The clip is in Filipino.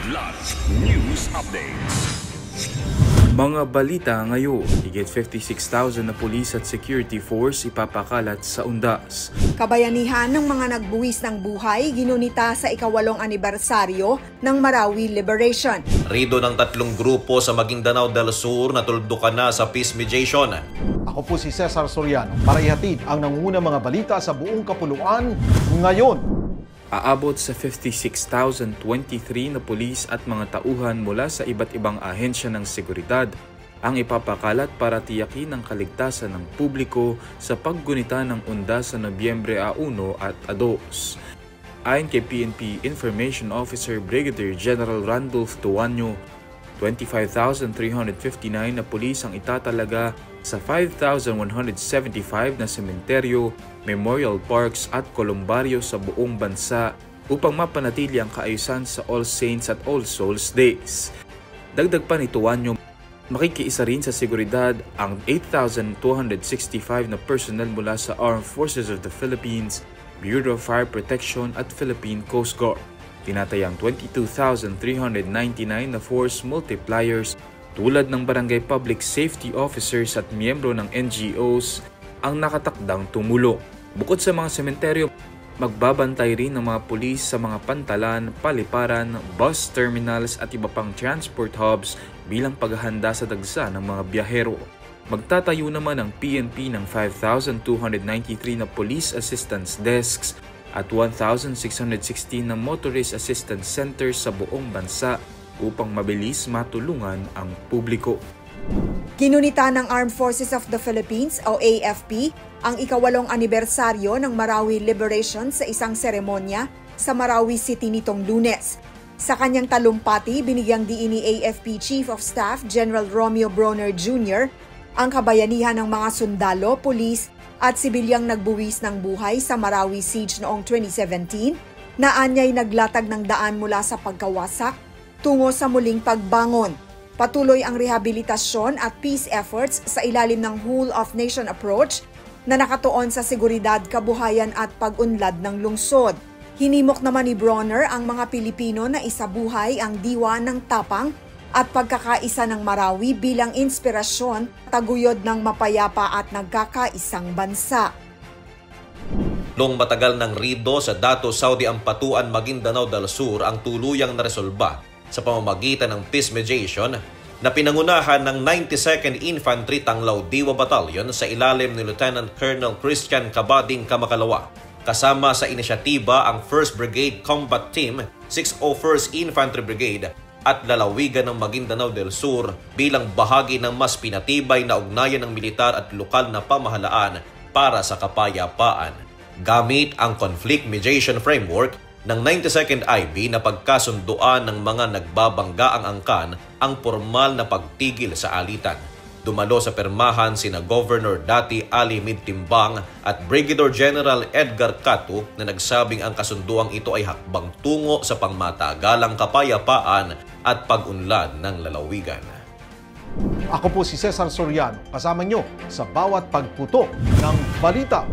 Kidlat News Updates. Mga balita ngayon, higit 56,000 na pulis at security force ipapakalat sa undas. Kabayanihan ng mga nagbuwis ng buhay ginunita sa ika-8 anibersaryo ng Marawi Liberation. Rido ng 3 grupo sa Maguindanao del Sur na tuldukan na sa peace mediation. Ako po si Cesar Soriano para ihatid ang nangungunang mga balita sa buong kapuluan ngayon. Aabot sa 56,023 na pulis at mga tauhan mula sa iba't ibang ahensya ng seguridad ang ipapakalat para tiyakin ang kaligtasan ng publiko sa paggunita ng undas sa Nobyembre 1 at 2. Ayon kay PNP Information Officer Brigadier General Randolph Tuanyo, 25,359 na pulis ang itatalaga sa 5,175 na sementeryo, memorial parks at kolumbaryo sa buong bansa upang mapanatili ang kaayusan sa All Saints at All Souls Days. Dagdag pa ni Tuanyo, makikiisa rin sa seguridad ang 8,265 na personnel mula sa Armed Forces of the Philippines, Bureau of Fire Protection at Philippine Coast Guard. Tinatayang 22,399 na force multipliers tulad ng barangay public safety officers at miyembro ng NGOs ang nakatakdang tumulong. Bukod sa mga sementeryo, magbabantay rin ng mga pulis sa mga pantalan, paliparan, bus terminals at iba pang transport hubs bilang paghahanda sa dagsa ng mga biyahero. Magtatayo naman ang PNP ng 5,293 na police assistance desks at 1,616 na motorist assistance centers sa buong bansa upang mabilis matulungan ang publiko. Ginunita ng Armed Forces of the Philippines o AFP ang ika-8 anibersaryo ng Marawi Liberation sa isang seremonya sa Marawi City nitong Lunes. Sa kanyang talumpati, binigyang diin ni AFP Chief of Staff General Romeo Bronner Jr. ang kabayanihan ng mga sundalo, pulis at sibilyang nagbuwis ng buhay sa Marawi Siege noong 2017 na anyay naglatag ng daan mula sa pagkawasak tungo sa muling pagbangon. Patuloy ang rehabilitasyon at peace efforts sa ilalim ng whole of nation approach na nakatuon sa seguridad, kabuhayan at pag-unlad ng lungsod. Hinimok naman ni Bronner ang mga Pilipino na isabuhay ang diwa ng tapang at pagkakaisa ng Marawi bilang inspirasyon, taguyod ng mapayapa at nagkakaisang bansa. Nung matagal ng rido sa Dato Saudi Ampatuan, Maguindanao del Sur ang tuluyang naresolba sa pamamagitan ng peace mediation na pinangunahan ng 92nd Infantry Tanglaw Diwa Battalion sa ilalim ni Lieutenant Colonel Christian Cabading Kamakalawa. Kasama sa inisyatiba ang 1st Brigade Combat Team, 601st Infantry Brigade at lalawigan ng Maguindanao del Sur bilang bahagi ng mas pinatibay na ugnayan ng militar at lokal na pamahalaan para sa kapayapaan. Gamit ang Conflict Mediation Framework ng 92nd IB na pagkasunduan ng mga nagbabanggaang angkan ang formal na pagtigil sa alitan. Dumalo sa permahan sina Governor Dati Ali Midtimbang at Brigadier General Edgar Catu na nagsabing ang kasunduang ito ay hakbang tungo sa pangmatagalang kapayapaan at pag-unlad ng lalawigan. Ako po si Cesar Soriano, kasama nyo sa bawat pagputo ng balita.